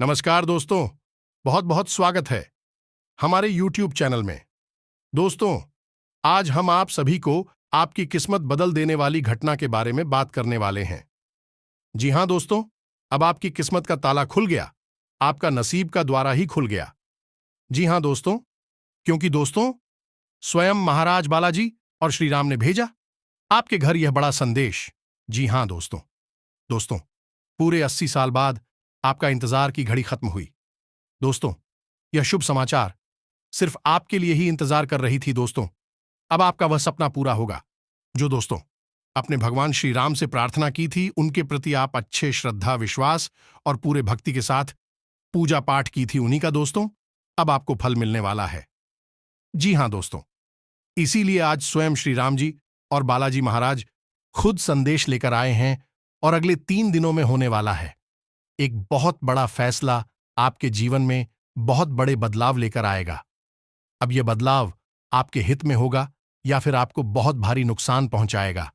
नमस्कार दोस्तों, बहुत बहुत स्वागत है हमारे YouTube चैनल में। दोस्तों, आज हम आप सभी को आपकी किस्मत बदल देने वाली घटना के बारे में बात करने वाले हैं। जी हां दोस्तों, अब आपकी किस्मत का ताला खुल गया, आपका नसीब का द्वारा ही खुल गया। जी हां दोस्तों, क्योंकि दोस्तों, स्वयं महाराज बालाजी और श्री राम ने भेजा आपके घर यह बड़ा संदेश। जी हां दोस्तों, दोस्तों, पूरे 80 साल बाद आपका इंतजार की घड़ी खत्म हुई। दोस्तों, यह शुभ समाचार सिर्फ आपके लिए ही इंतजार कर रही थी दोस्तों। अब आपका वह सपना पूरा होगा जो दोस्तों अपने भगवान श्री राम से प्रार्थना की थी, उनके प्रति आप अच्छे श्रद्धा, विश्वास और पूरे भक्ति के साथ पूजा पाठ की थी उन्हीं का दोस्तों, अब आपको फल मिलने वाला है। जी हां दोस्तों, इसीलिए आज स्वयं श्री राम जी और बालाजी महाराज खुद संदेश लेकर आए हैं और अगले 3 दिनों में होने वाला है एक बहुत बड़ा फैसला आपके जीवन में बहुत बड़े बदलाव लेकर आएगा। अब यह बदलाव आपके हित में होगा या फिर आपको बहुत भारी नुकसान पहुंचाएगा,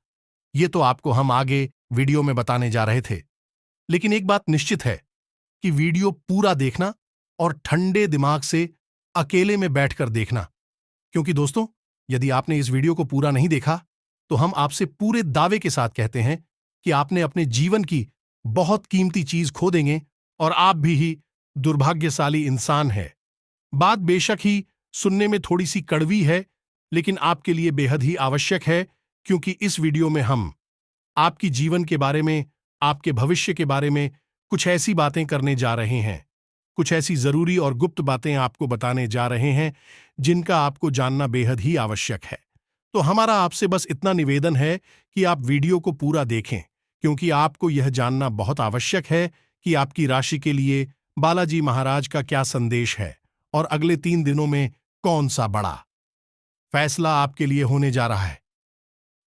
ये तो आपको हम आगे वीडियो में बताने जा रहे थे। लेकिन एक बात निश्चित है कि वीडियो पूरा देखना और ठंडे दिमाग से अकेले में बैठकर देखना, क्योंकि दोस्तों, यदि आपने इस वीडियो को पूरा नहीं देखा तो हम आपसे पूरे दावे के साथ कहते हैं कि आपने अपने जीवन की बहुत कीमती चीज खो देंगे और आप भी ही दुर्भाग्यशाली इंसान है। बात बेशक ही सुनने में थोड़ी सी कड़वी है, लेकिन आपके लिए बेहद ही आवश्यक है, क्योंकि इस वीडियो में हम आपकी जीवन के बारे में, आपके भविष्य के बारे में कुछ ऐसी बातें करने जा रहे हैं, कुछ ऐसी जरूरी और गुप्त बातें आपको बताने जा रहे हैं जिनका आपको जानना बेहद ही आवश्यक है। तो हमारा आपसे बस इतना निवेदन है कि आप वीडियो को पूरा देखें, क्योंकि आपको यह जानना बहुत आवश्यक है कि आपकी राशि के लिए बालाजी महाराज का क्या संदेश है और अगले 3 दिनों में कौन सा बड़ा फैसला आपके लिए होने जा रहा है।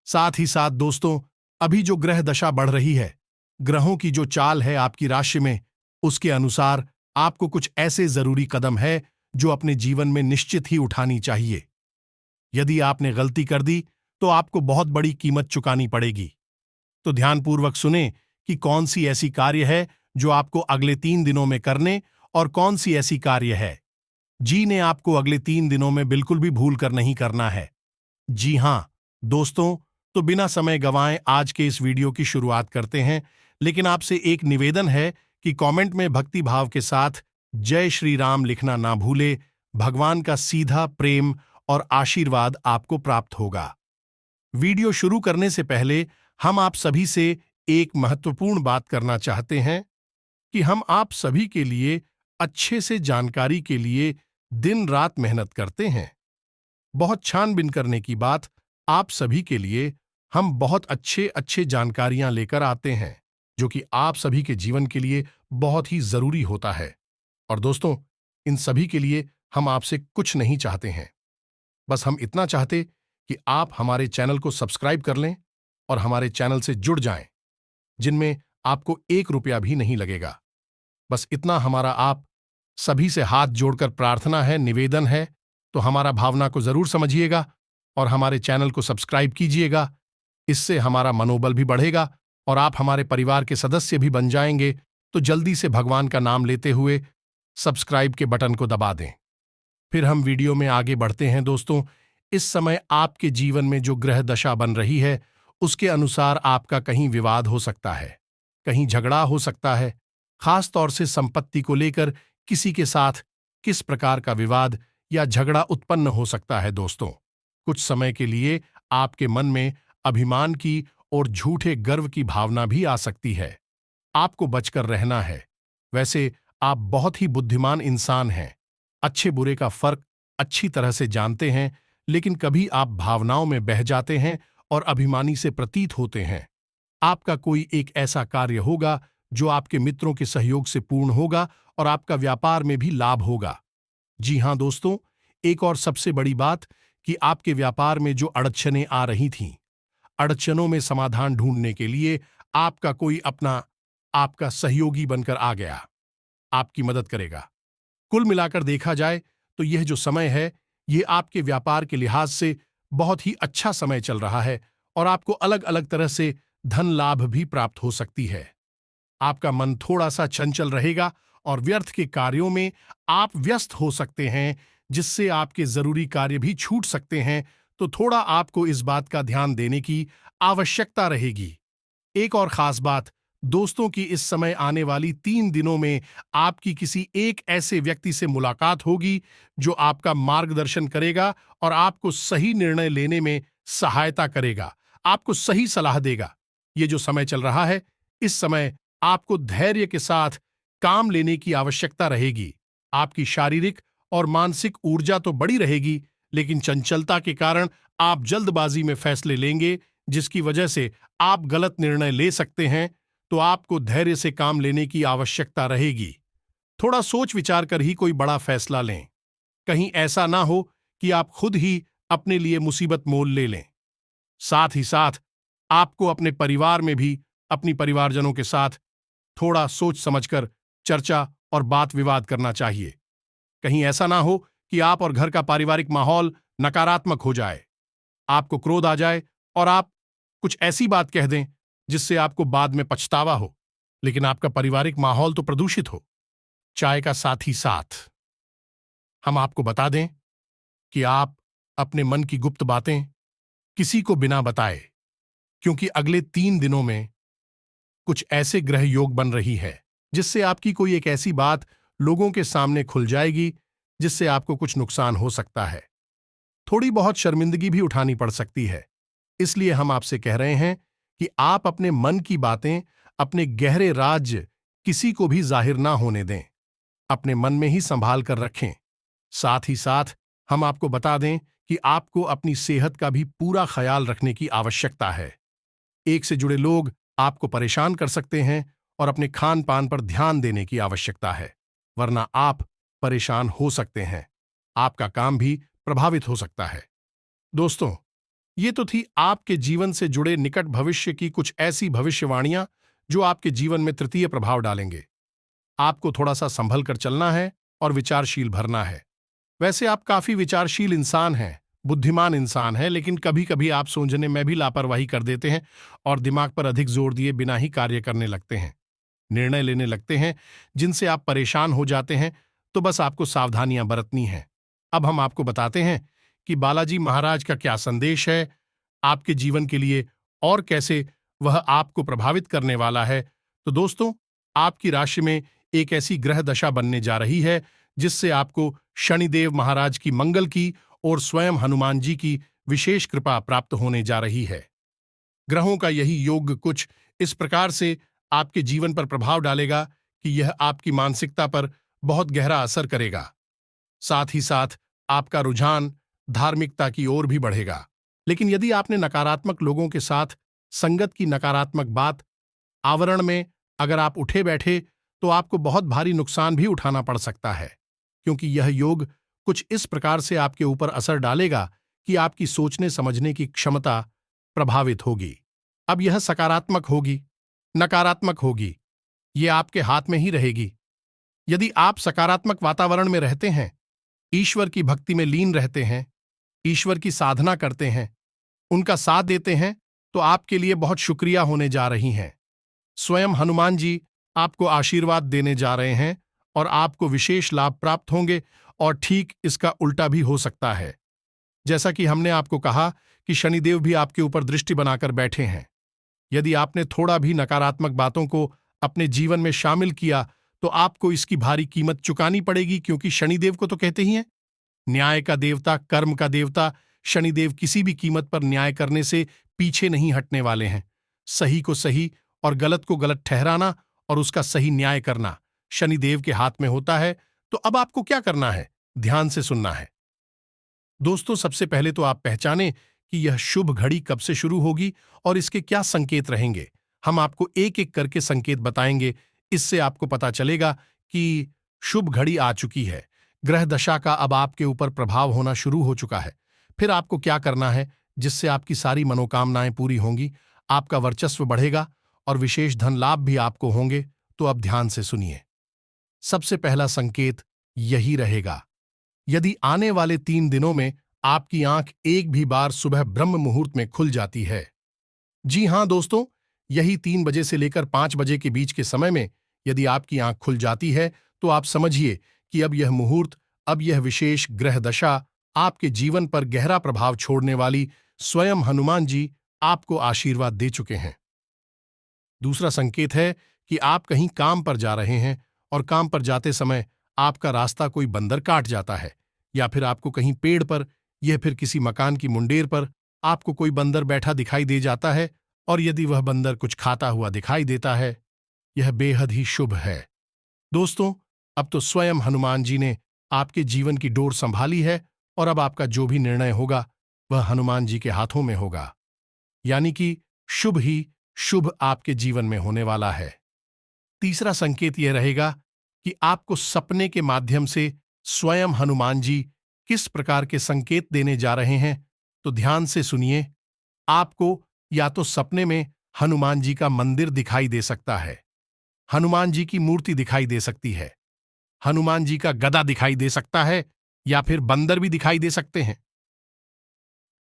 साथ ही साथ दोस्तों, अभी जो ग्रह दशा बढ़ रही है, ग्रहों की जो चाल है आपकी राशि में, उसके अनुसार आपको कुछ ऐसे जरूरी कदम है जो अपने जीवन में निश्चित ही उठानी चाहिए। यदि आपने गलती कर दी तो आपको बहुत बड़ी कीमत चुकानी पड़ेगी। तो ध्यानपूर्वक सुने कि कौन सी ऐसी कार्य है जो आपको अगले 3 दिनों में करने और कौन सी ऐसी कार्य है जिन्हें आपको अगले 3 दिनों में बिल्कुल भी भूल कर नहीं करना है। जी हां दोस्तों, तो बिना समय गंवाए आज के इस वीडियो की शुरुआत करते हैं, लेकिन आपसे एक निवेदन है कि कमेंट में भक्ति भाव के साथ जय श्री राम लिखना ना भूले। भगवान का सीधा प्रेम और आशीर्वाद आपको प्राप्त होगा। वीडियो शुरू करने से पहले हम आप सभी से एक महत्वपूर्ण बात करना चाहते हैं कि हम आप सभी के लिए अच्छे से जानकारी के लिए दिन रात मेहनत करते हैं। बहुत छानबीन करने की बात आप सभी के लिए हम बहुत अच्छे अच्छे जानकारियां लेकर आते हैं, जो कि आप सभी के जीवन के लिए बहुत ही जरूरी होता है। और दोस्तों, इन सभी के लिए हम आपसे कुछ नहीं चाहते हैं, बस हम इतना चाहते कि आप हमारे चैनल को सब्सक्राइब कर लें और हमारे चैनल से जुड़ जाएं, जिनमें आपको 1 रुपया भी नहीं लगेगा। बस इतना हमारा आप सभी से हाथ जोड़कर प्रार्थना है, निवेदन है। तो हमारा भावना को जरूर समझिएगा और हमारे चैनल को सब्सक्राइब कीजिएगा। इससे हमारा मनोबल भी बढ़ेगा और आप हमारे परिवार के सदस्य भी बन जाएंगे। तो जल्दी से भगवान का नाम लेते हुए सब्सक्राइब के बटन को दबा दें। फिर हम वीडियो में आगे बढ़ते हैं। दोस्तों, इस समय आपके जीवन में जो ग्रह दशा बन रही है, उसके अनुसार आपका कहीं विवाद हो सकता है, कहीं झगड़ा हो सकता है। खास तौर से संपत्ति को लेकर किसी के साथ किस प्रकार का विवाद या झगड़ा उत्पन्न हो सकता है। दोस्तों, कुछ समय के लिए आपके मन में अभिमान की और झूठे गर्व की भावना भी आ सकती है। आपको बचकर रहना है। वैसे आप बहुत ही बुद्धिमान इंसान हैं, अच्छे बुरे का फर्क अच्छी तरह से जानते हैं, लेकिन कभी आप भावनाओं में बह जाते हैं और अभिमानी से प्रतीत होते हैं। आपका कोई एक ऐसा कार्य होगा जो आपके मित्रों के सहयोग से पूर्ण होगा और आपका व्यापार में भी लाभ होगा। जी हां दोस्तों, एक और सबसे बड़ी बात कि आपके व्यापार में जो अड़चनें आ रही थीं, अड़चनों में समाधान ढूंढने के लिए आपका कोई अपना आपका सहयोगी बनकर आ गया, आपकी मदद करेगा। कुल मिलाकर देखा जाए तो यह जो समय है, ये आपके व्यापार के लिहाज से बहुत ही अच्छा समय चल रहा है और आपको अलग अलग तरह से धन लाभ भी प्राप्त हो सकती है। आपका मन थोड़ा सा चंचल रहेगा और व्यर्थ के कार्यों में आप व्यस्त हो सकते हैं, जिससे आपके जरूरी कार्य भी छूट सकते हैं। तो थोड़ा आपको इस बात का ध्यान देने की आवश्यकता रहेगी। एक और खास बात, दोस्तों की इस समय आने वाली 3 दिनों में आपकी किसी एक ऐसे व्यक्ति से मुलाकात होगी जो आपका मार्गदर्शन करेगा और आपको सही निर्णय लेने में सहायता करेगा, आपको सही सलाह देगा। ये जो समय चल रहा है, इस समय आपको धैर्य के साथ काम लेने की आवश्यकता रहेगी। आपकी शारीरिक और मानसिक ऊर्जा तो बड़ी रहेगी, लेकिन चंचलता के कारण आप जल्दबाजी में फैसले लेंगे, जिसकी वजह से आप गलत निर्णय ले सकते हैं। तो आपको धैर्य से काम लेने की आवश्यकता रहेगी। थोड़ा सोच विचार कर ही कोई बड़ा फैसला लें। कहीं ऐसा ना हो कि आप खुद ही अपने लिए मुसीबत मोल ले लें। साथ ही साथ आपको अपने परिवार में भी अपनी परिवारजनों के साथ थोड़ा सोच समझकर चर्चा और बात विवाद करना चाहिए। कहीं ऐसा ना हो कि आप और घर का पारिवारिक माहौल नकारात्मक हो जाए, आपको क्रोध आ जाए और आप कुछ ऐसी बात कह दें जिससे आपको बाद में पछतावा हो, लेकिन आपका पारिवारिक माहौल तो प्रदूषित हो। चाय का साथ ही साथ हम आपको बता दें कि आप अपने मन की गुप्त बातें किसी को बिना बताए, क्योंकि अगले 3 दिनों में कुछ ऐसे ग्रह योग बन रही है जिससे आपकी कोई एक ऐसी बात लोगों के सामने खुल जाएगी जिससे आपको कुछ नुकसान हो सकता है। थोड़ी बहुत शर्मिंदगी भी उठानी पड़ सकती है। इसलिए हम आपसे कह रहे हैं कि आप अपने मन की बातें, अपने गहरे राज किसी को भी जाहिर ना होने दें, अपने मन में ही संभाल कर रखें। साथ ही साथ हम आपको बता दें कि आपको अपनी सेहत का भी पूरा ख्याल रखने की आवश्यकता है। एक से जुड़े लोग आपको परेशान कर सकते हैं और अपने खान पान पर ध्यान देने की आवश्यकता है, वरना आप परेशान हो सकते हैं। आपका काम भी प्रभावित हो सकता है। दोस्तों, ये तो थी आपके जीवन से जुड़े निकट भविष्य की कुछ ऐसी भविष्यवाणियां जो आपके जीवन में तृतीय प्रभाव डालेंगे। आपको थोड़ा सा संभल कर चलना है और विचारशील भरना है। वैसे आप काफी विचारशील इंसान हैं, बुद्धिमान इंसान हैं, लेकिन कभी कभी आप सोचने में भी लापरवाही कर देते हैं और दिमाग पर अधिक जोर दिए बिना ही कार्य करने लगते हैं, निर्णय लेने लगते हैं जिनसे आप परेशान हो जाते हैं। तो बस आपको सावधानियां बरतनी हैं। अब हम आपको बताते हैं कि बालाजी महाराज का क्या संदेश है आपके जीवन के लिए और कैसे वह आपको प्रभावित करने वाला है। तो दोस्तों, आपकी राशि में एक ऐसी ग्रह दशा बनने जा रही है जिससे आपको शनिदेव महाराज की मंगल की और स्वयं हनुमान जी की विशेष कृपा प्राप्त होने जा रही है। ग्रहों का यही योग कुछ इस प्रकार से आपके जीवन पर प्रभाव डालेगा कि यह आपकी मानसिकता पर बहुत गहरा असर करेगा। साथ ही साथ आपका रुझान धार्मिकता की ओर भी बढ़ेगा। लेकिन यदि आपने नकारात्मक लोगों के साथ संगत की नकारात्मक बात आवरण में अगर आप उठे बैठे, तो आपको बहुत भारी नुकसान भी उठाना पड़ सकता है, क्योंकि यह योग कुछ इस प्रकार से आपके ऊपर असर डालेगा कि आपकी सोचने समझने की क्षमता प्रभावित होगी। अब यह सकारात्मक होगी, नकारात्मक होगी, ये आपके हाथ में ही रहेगी। यदि आप सकारात्मक वातावरण में रहते हैं, ईश्वर की भक्ति में लीन रहते हैं, ईश्वर की साधना करते हैं, उनका साथ देते हैं, तो आपके लिए बहुत शुक्रिया होने जा रही हैं। स्वयं हनुमान जी आपको आशीर्वाद देने जा रहे हैं और आपको विशेष लाभ प्राप्त होंगे। और ठीक इसका उल्टा भी हो सकता है। जैसा कि हमने आपको कहा कि शनिदेव भी आपके ऊपर दृष्टि बनाकर बैठे हैं। यदि आपने थोड़ा भी नकारात्मक बातों को अपने जीवन में शामिल किया, तो आपको इसकी भारी कीमत चुकानी पड़ेगी, क्योंकि शनिदेव को तो कहते ही हैं न्याय का देवता, कर्म का देवता। शनिदेव किसी भी कीमत पर न्याय करने से पीछे नहीं हटने वाले हैं। सही को सही और गलत को गलत ठहराना और उसका सही न्याय करना शनिदेव के हाथ में होता है। तो अब आपको क्या करना है, ध्यान से सुनना है। दोस्तों, सबसे पहले तो आप पहचानें कि यह शुभ घड़ी कब से शुरू होगी और इसके क्या संकेत रहेंगे। हम आपको एक एक करके संकेत बताएंगे। इससे आपको पता चलेगा कि शुभ घड़ी आ चुकी है, ग्रह दशा का अब आपके ऊपर प्रभाव होना शुरू हो चुका है। फिर आपको क्या करना है जिससे आपकी सारी मनोकामनाएं पूरी होंगी, आपका वर्चस्व बढ़ेगा और विशेष धन लाभ भी आपको होंगे। तो अब ध्यान से सुनिए। सबसे पहला संकेत यही रहेगा, यदि आने वाले 3 दिनों में आपकी आंख एक भी बार सुबह ब्रह्म मुहूर्त में खुल जाती है। जी हां दोस्तों, यही 3 बजे से लेकर 5 बजे के बीच के समय में यदि आपकी आंख खुल जाती है, तो आप समझिए कि अब यह मुहूर्त, अब यह विशेष ग्रह दशा आपके जीवन पर गहरा प्रभाव छोड़ने वाली स्वयं हनुमान जी आपको आशीर्वाद दे चुके हैं। दूसरा संकेत है कि आप कहीं काम पर जा रहे हैं और काम पर जाते समय आपका रास्ता कोई बंदर काट जाता है, या फिर आपको कहीं पेड़ पर या फिर किसी मकान की मुंडेर पर आपको कोई बंदर बैठा दिखाई दे जाता है, और यदि वह बंदर कुछ खाता हुआ दिखाई देता है, यह बेहद ही शुभ है। दोस्तों, अब तो स्वयं हनुमान जी ने आपके जीवन की डोर संभाली है, और अब आपका जो भी निर्णय होगा वह हनुमान जी के हाथों में होगा। यानी कि शुभ ही शुभ आपके जीवन में होने वाला है। तीसरा संकेत यह रहेगा कि आपको सपने के माध्यम से स्वयं हनुमान जी किस प्रकार के संकेत देने जा रहे हैं, तो ध्यान से सुनिए। आपको या तो सपने में हनुमान जी का मंदिर दिखाई दे सकता है, हनुमान जी की मूर्ति दिखाई दे सकती है, हनुमान जी का गदा दिखाई दे सकता है, या फिर बंदर भी दिखाई दे सकते हैं।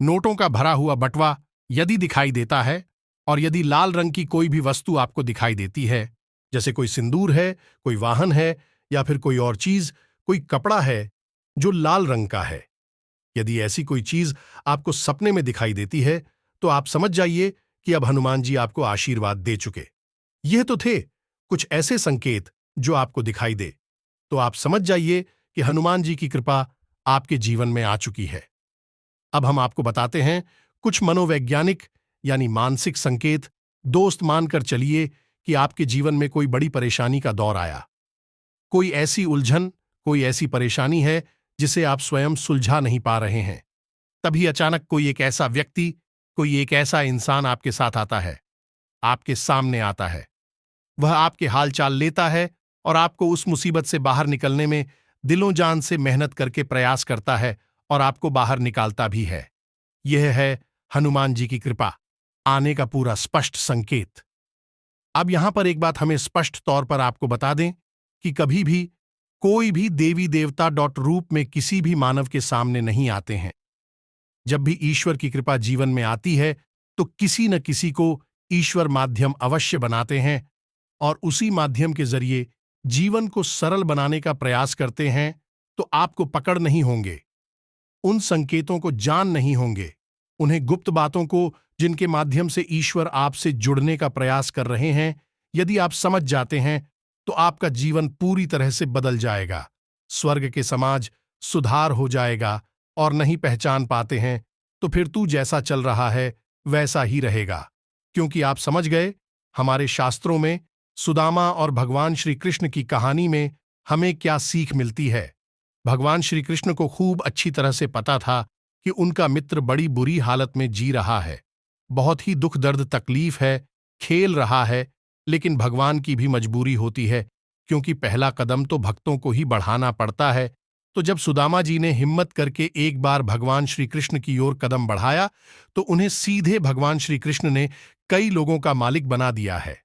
नोटों का भरा हुआ बटवा यदि दिखाई देता है, और यदि लाल रंग की कोई भी वस्तु आपको दिखाई देती है, जैसे कोई सिंदूर है, कोई वाहन है, या फिर कोई और चीज, कोई कपड़ा है जो लाल रंग का है, यदि ऐसी कोई चीज आपको सपने में दिखाई देती है, तो आप समझ जाइए कि अब हनुमान जी आपको आशीर्वाद दे चुके। यह तो थे कुछ ऐसे संकेत जो आपको दिखाई दे, तो आप समझ जाइए कि हनुमान जी की कृपा आपके जीवन में आ चुकी है। अब हम आपको बताते हैं कुछ मनोवैज्ञानिक यानी मानसिक संकेत। दोस्त मानकर चलिए कि आपके जीवन में कोई बड़ी परेशानी का दौर आया, कोई ऐसी उलझन, कोई ऐसी परेशानी है जिसे आप स्वयं सुलझा नहीं पा रहे हैं। तभी अचानक कोई एक ऐसा व्यक्ति, कोई एक ऐसा इंसान आपके साथ आता है, आपके सामने आता है। वह आपके हालचाल लेता है और आपको उस मुसीबत से बाहर निकलने में दिलों जान से मेहनत करके प्रयास करता है, और आपको बाहर निकालता भी है। यह है हनुमान जी की कृपा आने का पूरा स्पष्ट संकेत। अब यहां पर एक बात हमें स्पष्ट तौर पर आपको बता दें कि कभी भी कोई भी देवी देवता रूप में किसी भी मानव के सामने नहीं आते हैं। जब भी ईश्वर की कृपा जीवन में आती है, तो किसी न किसी को ईश्वर माध्यम अवश्य बनाते हैं, और उसी माध्यम के जरिए जीवन को सरल बनाने का प्रयास करते हैं। तो आपको पकड़ नहीं होंगे, उन संकेतों को जान नहीं होंगे, उन्हें गुप्त बातों को जिनके माध्यम से ईश्वर आपसे जुड़ने का प्रयास कर रहे हैं, यदि आप समझ जाते हैं, तो आपका जीवन पूरी तरह से बदल जाएगा। स्वर्ग के समाज सुधार हो जाएगा, और नहीं पहचान पाते हैं तो फिर तू जैसा चल रहा है वैसा ही रहेगा। क्योंकि आप समझ गए, हमारे शास्त्रों में सुदामा और भगवान श्री कृष्ण की कहानी में हमें क्या सीख मिलती है। भगवान श्री कृष्ण को खूब अच्छी तरह से पता था कि उनका मित्र बड़ी बुरी हालत में जी रहा है, बहुत ही दुख दर्द तकलीफ है, खेल रहा है, लेकिन भगवान की भी मजबूरी होती है, क्योंकि पहला कदम तो भक्तों को ही बढ़ाना पड़ता है। तो जब सुदामा जी ने हिम्मत करके एक बार भगवान श्री कृष्ण की ओर कदम बढ़ाया, तो उन्हें सीधे भगवान श्री कृष्ण ने कई लोगों का मालिक बना दिया है,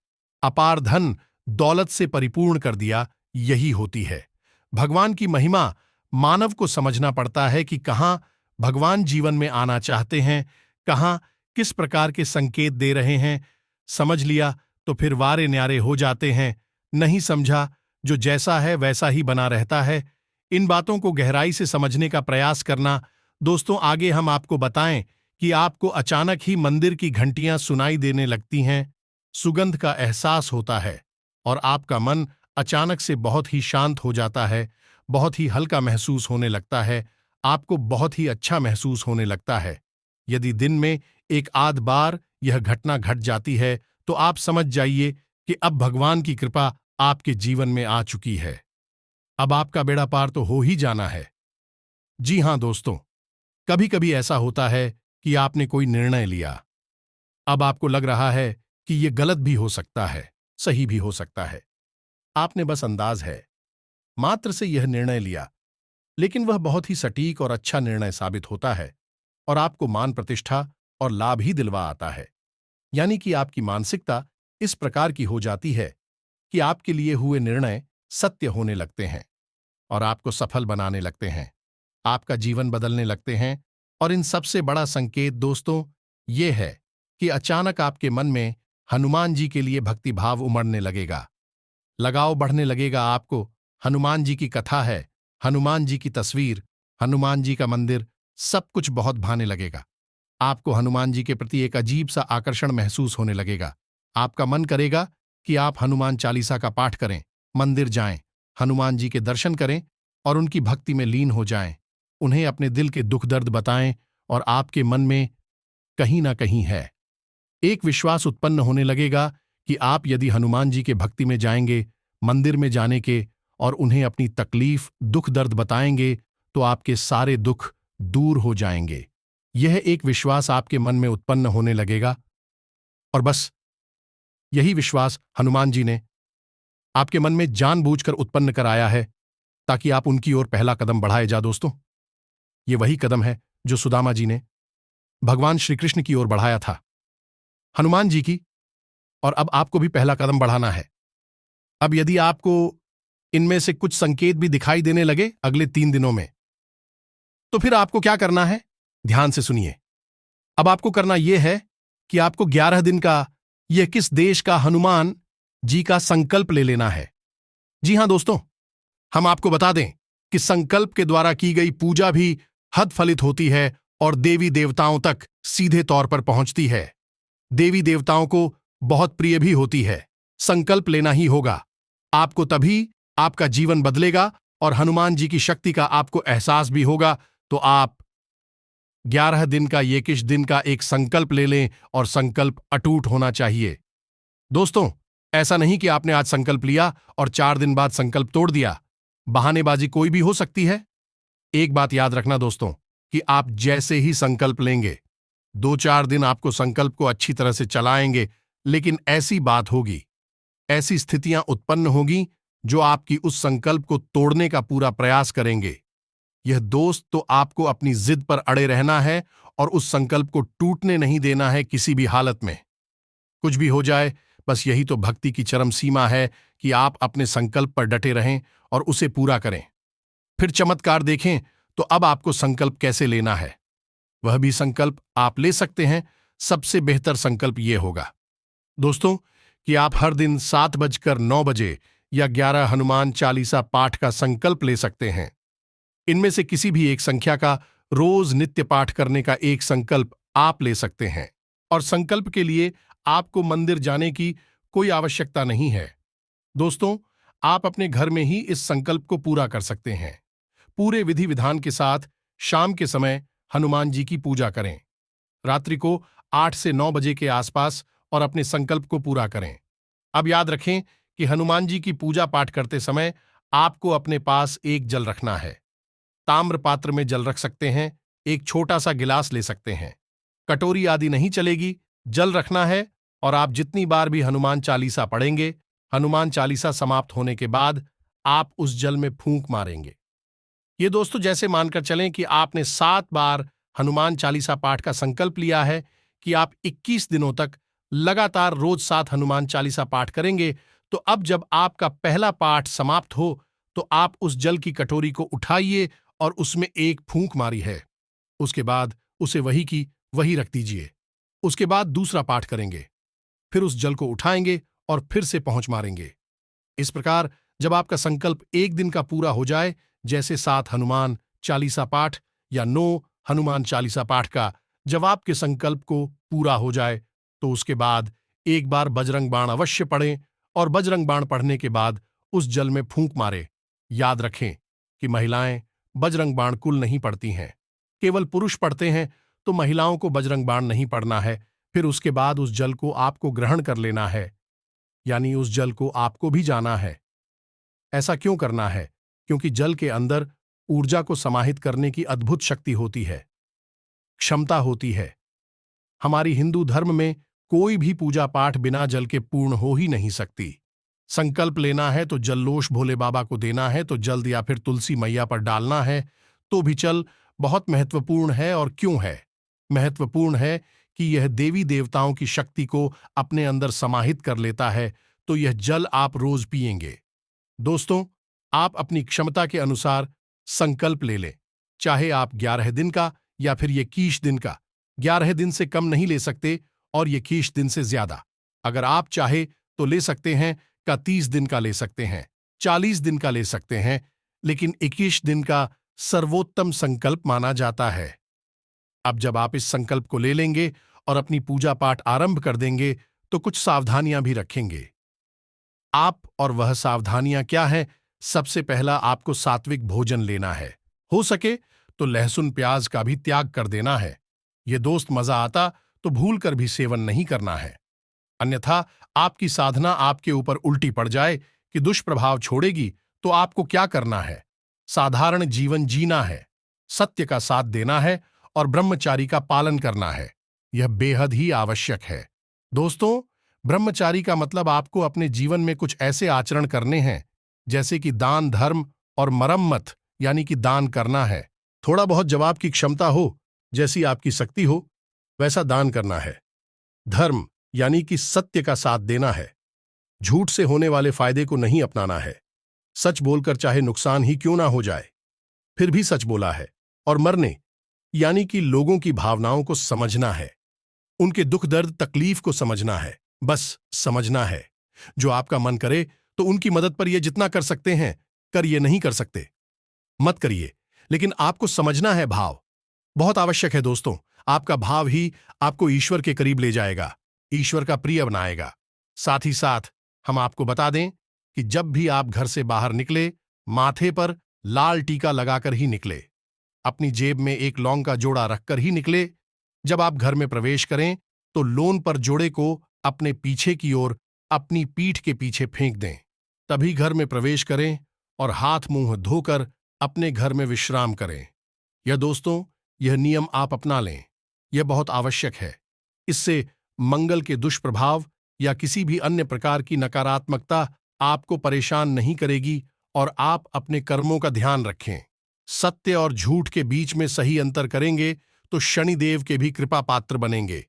अपार धन दौलत से परिपूर्ण कर दिया। यही होती है भगवान की महिमा। मानव को समझना पड़ता है कि कहाँ भगवान जीवन में आना चाहते हैं, कहाँ किस प्रकार के संकेत दे रहे हैं। समझ लिया तो फिर वारे न्यारे हो जाते हैं, नहीं समझा जो जैसा है वैसा ही बना रहता है। इन बातों को गहराई से समझने का प्रयास करना। दोस्तों, आगे हम आपको बताएं कि आपको अचानक ही मंदिर की घंटियां सुनाई देने लगती हैं, सुगंध का एहसास होता है, और आपका मन अचानक से बहुत ही शांत हो जाता है, बहुत ही हल्का महसूस होने लगता है, आपको बहुत ही अच्छा महसूस होने लगता है। यदि दिन में एक आध बार यह घटना घट जाती है, तो आप समझ जाइए कि अब भगवान की कृपा आपके जीवन में आ चुकी है। अब आपका बेड़ा पार तो हो ही जाना है। जी हां दोस्तों, कभी कभी ऐसा होता है कि आपने कोई निर्णय लिया, अब आपको लग रहा है कि यह गलत भी हो सकता है, सही भी हो सकता है। आपने बस अंदाज है मात्र से यह निर्णय लिया, लेकिन वह बहुत ही सटीक और अच्छा निर्णय साबित होता है, और आपको मान प्रतिष्ठा और लाभ ही दिलवा आता है। यानी कि आपकी मानसिकता इस प्रकार की हो जाती है कि आपके लिए हुए निर्णय सत्य होने लगते हैं, और आपको सफल बनाने लगते हैं, आपका जीवन बदलने लगते हैं। और इन सबसे बड़ा संकेत दोस्तों ये है कि अचानक आपके मन में हनुमान जी के लिए भक्तिभाव उमड़ने लगेगा, लगाव बढ़ने लगेगा आपको, हनुमान जी की कथा है, हनुमान जी की तस्वीर, हनुमान जी का मंदिर, सब कुछ बहुत भाने लगेगा। आपको हनुमान जी के प्रति एक अजीब सा आकर्षण महसूस होने लगेगा। आपका मन करेगा कि आप हनुमान चालीसा का पाठ करें, मंदिर जाएं, हनुमान जी के दर्शन करें और उनकी भक्ति में लीन हो जाएं, उन्हें अपने दिल के दुख दर्द बताएं और आपके मन में कहीं ना कहीं है एक विश्वास उत्पन्न होने लगेगा कि आप यदि हनुमान जी के भक्ति में जाएंगे, मंदिर में जाने के और उन्हें अपनी तकलीफ दुख दर्द बताएंगे तो आपके सारे दुख दूर हो जाएंगे। यह एक विश्वास आपके मन में उत्पन्न होने लगेगा और बस यही विश्वास हनुमान जी ने आपके मन में जानबूझकर उत्पन्न कराया है ताकि आप उनकी ओर पहला कदम बढ़ाए जा दोस्तों। ये वही कदम है जो सुदामा जी ने भगवान श्री कृष्ण की ओर बढ़ाया था, हनुमान जी की। और अब आपको भी पहला कदम बढ़ाना है। अब यदि आपको इनमें से कुछ संकेत भी दिखाई देने लगे अगले 3 दिनों में, तो फिर आपको क्या करना है, ध्यान से सुनिए। अब आपको करना यह है कि आपको 11 दिन का यह किस देश का हनुमान जी का संकल्प ले लेना है। जी हां दोस्तों, हम आपको बता दें कि संकल्प के द्वारा की गई पूजा भी हद फलित होती है और देवी देवताओं तक सीधे तौर पर पहुंचती है। देवी देवताओं को बहुत प्रिय भी होती है। संकल्प लेना ही होगा, आपको तभी आपका जीवन बदलेगा और हनुमान जी की शक्ति का आपको एहसास भी होगा। तो आप 11 दिन का ये किस दिन का एक संकल्प ले लें और संकल्प अटूट होना चाहिए। दोस्तों, ऐसा नहीं कि आपने आज संकल्प लिया और 4 दिन बाद संकल्प तोड़ दिया। बहानेबाजी कोई भी हो सकती है। एक बात याद रखना दोस्तों कि आप जैसे ही संकल्प लेंगे, 2-4 दिन आपको संकल्प को अच्छी तरह से चलाएंगे, लेकिन ऐसी बात होगी, ऐसी स्थितियां उत्पन्न होगी जो आपकी उस संकल्प को तोड़ने का पूरा प्रयास करेंगे। यह दोस्त तो आपको अपनी जिद पर अड़े रहना है और उस संकल्प को टूटने नहीं देना है किसी भी हालत में। कुछ भी हो जाए, बस यही तो भक्ति की चरम सीमा है कि आप अपने संकल्प पर डटे रहें और उसे पूरा करें। फिर चमत्कार देखें तो अब आपको संकल्प कैसे लेना है, वह भी संकल्प आप ले सकते हैं। सबसे बेहतर संकल्प यह होगा दोस्तों कि आप हर दिन 7:09 या 11 हनुमान चालीसा पाठ का संकल्प ले सकते हैं। इनमें से किसी भी एक संख्या का रोज नित्य पाठ करने का एक संकल्प आप ले सकते हैं और संकल्प के लिए आपको मंदिर जाने की कोई आवश्यकता नहीं है। दोस्तों, आप अपने घर में ही इस संकल्प को पूरा कर सकते हैं। पूरे विधि विधान के साथ शाम के समय हनुमान जी की पूजा करें। रात्रि को 8 से 9 बजे के आसपास और अपने संकल्प को पूरा करें। अब याद रखें कि हनुमान जी की पूजा पाठ करते समय आपको अपने पास एक जल रखना है। ताम्र पात्र में जल रख सकते हैं, एक छोटा सा गिलास ले सकते हैं। कटोरी आदि नहीं चलेगी, जल रखना है और आप जितनी बार भी हनुमान चालीसा पढ़ेंगे, हनुमान चालीसा समाप्त होने के बाद आप उस जल में फूंक मारेंगे। ये दोस्तों जैसे मानकर चलें कि आपने 7 बार हनुमान चालीसा पाठ का संकल्प लिया है कि आप 21 दिनों तक लगातार रोज 7 हनुमान चालीसा पाठ करेंगे। तो अब जब आपका पहला पाठ समाप्त हो तो आप उस जल की कटोरी को उठाइए और उसमें एक फूंक मारी है। उसके बाद उसे वही की वही रख दीजिए। उसके बाद दूसरा पाठ करेंगे, फिर उस जल को उठाएंगे और फिर से पहुंच मारेंगे। इस प्रकार जब आपका संकल्प 1 दिन का पूरा हो जाए, जैसे 7 हनुमान चालीसा पाठ या 9 हनुमान चालीसा पाठ का, जब आपके संकल्प को पूरा हो जाए तो उसके बाद एक बार बजरंग बाण अवश्य पढ़ें और बजरंग बाण पढ़ने के बाद उस जल में फूंक मारे। याद रखें कि महिलाएं बजरंग बाण कुल नहीं पढ़ती हैं, केवल पुरुष पढ़ते हैं, तो महिलाओं को बजरंग बाण नहीं पढ़ना है। फिर उसके बाद उस जल को आपको ग्रहण कर लेना है, यानी उस जल को आपको भी जाना है। ऐसा क्यों करना है? क्योंकि जल के अंदर ऊर्जा को समाहित करने की अद्भुत शक्ति होती है, क्षमता होती है। हमारी हिंदू धर्म में कोई भी पूजा पाठ बिना जल के पूर्ण हो ही नहीं सकती। संकल्प लेना है तो जल्लोश भोले बाबा को देना है तो जल्द, या फिर तुलसी मैया पर डालना है तो भी चल। बहुत महत्वपूर्ण है। और क्यों है महत्वपूर्ण है कि यह देवी देवताओं की शक्ति को अपने अंदर समाहित कर लेता है। तो यह जल आप रोज पिएंगे। दोस्तों, आप अपनी क्षमता के अनुसार संकल्प ले लें, चाहे आप 11 दिन का या फिर 21 दिन का। 11 दिन से कम नहीं ले सकते और 21 दिन से ज्यादा। अगर आप चाहे तो ले सकते हैं का 30 दिन का ले सकते हैं। 40 दिन का ले सकते हैं, लेकिन 21 दिन का सर्वोत्तम संकल्प माना जाता है। अब जब आप इस संकल्प को ले लेंगे और अपनी पूजा पाठ आरंभ कर देंगे, तो कुछ सावधानियां भी रखेंगे। आप और वह सावधानियां क्या हैं? सबसे पहला, आपको सात्विक भोजन लेना है। हो सके तो लहसुन प्याज का भी त्याग कर देना है। ये दोस्त मजा आता तो भूल कर भी सेवन नहीं करना है, अन्यथा आपकी साधना आपके ऊपर उल्टी पड़ जाए कि दुष्प्रभाव छोड़ेगी। तो आपको क्या करना है? साधारण जीवन जीना है, सत्य का साथ देना है और ब्रह्मचारी का पालन करना है। यह बेहद ही आवश्यक है। दोस्तों, ब्रह्मचारी का मतलब आपको अपने जीवन में कुछ ऐसे आचरण करने हैं, जैसे कि दान, धर्म और मरम्मत, यानी कि दान करना है। थोड़ा बहुत जवाब की क्षमता हो, जैसी आपकी शक्ति हो, वैसा दान करना है। धर्म यानी कि सत्य का साथ देना है। झूठ से होने वाले फायदे को नहीं अपनाना है। सच बोलकर चाहे नुकसान ही क्यों ना हो जाए, फिर भी सच बोला है। और मरने यानी कि लोगों की भावनाओं को समझना है, उनके दुख दर्द तकलीफ को समझना है, बस समझना है। जो आपका मन करे तो उनकी मदद पर यह जितना कर सकते हैं कर, ये नहीं कर सकते मत करिए, लेकिन आपको समझना है। भाव बहुत आवश्यक है दोस्तों। आपका भाव ही आपको ईश्वर के करीब ले जाएगा, ईश्वर का प्रिय बनाएगा। साथ ही साथ हम आपको बता दें कि जब भी आप घर से बाहर निकले, माथे पर लाल टीका लगाकर ही निकले। अपनी जेब में एक लौंग का जोड़ा रखकर ही निकले। जब आप घर में प्रवेश करें तो लोन पर जोड़े को अपने पीछे की ओर अपनी पीठ के पीछे फेंक दें। तभी घर में प्रवेश करें और हाथ मुंह धोकर अपने घर में विश्राम करें। यह नियम आप अपना लें, यह बहुत आवश्यक है। इससे मंगल के दुष्प्रभाव या किसी भी अन्य प्रकार की नकारात्मकता आपको परेशान नहीं करेगी और आप अपने कर्मों का ध्यान रखें। सत्य और झूठ के बीच में सही अंतर करेंगे तो शनिदेव के भी कृपा पात्र बनेंगे।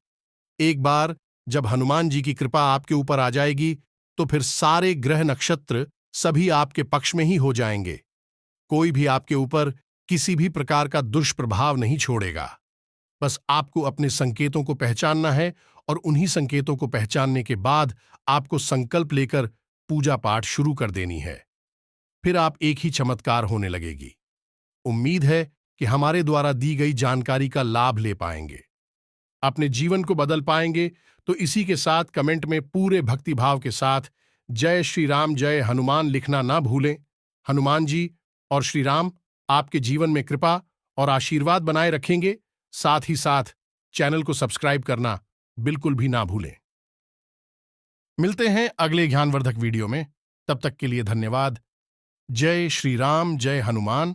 एक बार जब हनुमान जी की कृपा आपके ऊपर आ जाएगी, तो फिर सारे ग्रह नक्षत्र सभी आपके पक्ष में ही हो जाएंगे। कोई भी आपके ऊपर किसी भी प्रकार का दुष्प्रभाव नहीं छोड़ेगा। बस आपको अपने संकेतों को पहचानना है और उन्हीं संकेतों को पहचानने के बाद आपको संकल्प लेकर पूजा पाठ शुरू कर देनी है। फिर आप एक ही चमत्कार होने लगेगी। उम्मीद है कि हमारे द्वारा दी गई जानकारी का लाभ ले पाएंगे, अपने जीवन को बदल पाएंगे। तो इसी के साथ कमेंट में पूरे भक्तिभाव के साथ जय श्री राम, जय हनुमान लिखना ना भूलें। हनुमान जी और श्री राम आपके जीवन में कृपा और आशीर्वाद बनाए रखेंगे। साथ ही साथ चैनल को सब्सक्राइब करना बिल्कुल भी ना भूलें। मिलते हैं अगले ज्ञानवर्धक वीडियो में। तब तक के लिए धन्यवाद। जय श्री राम, जय हनुमान।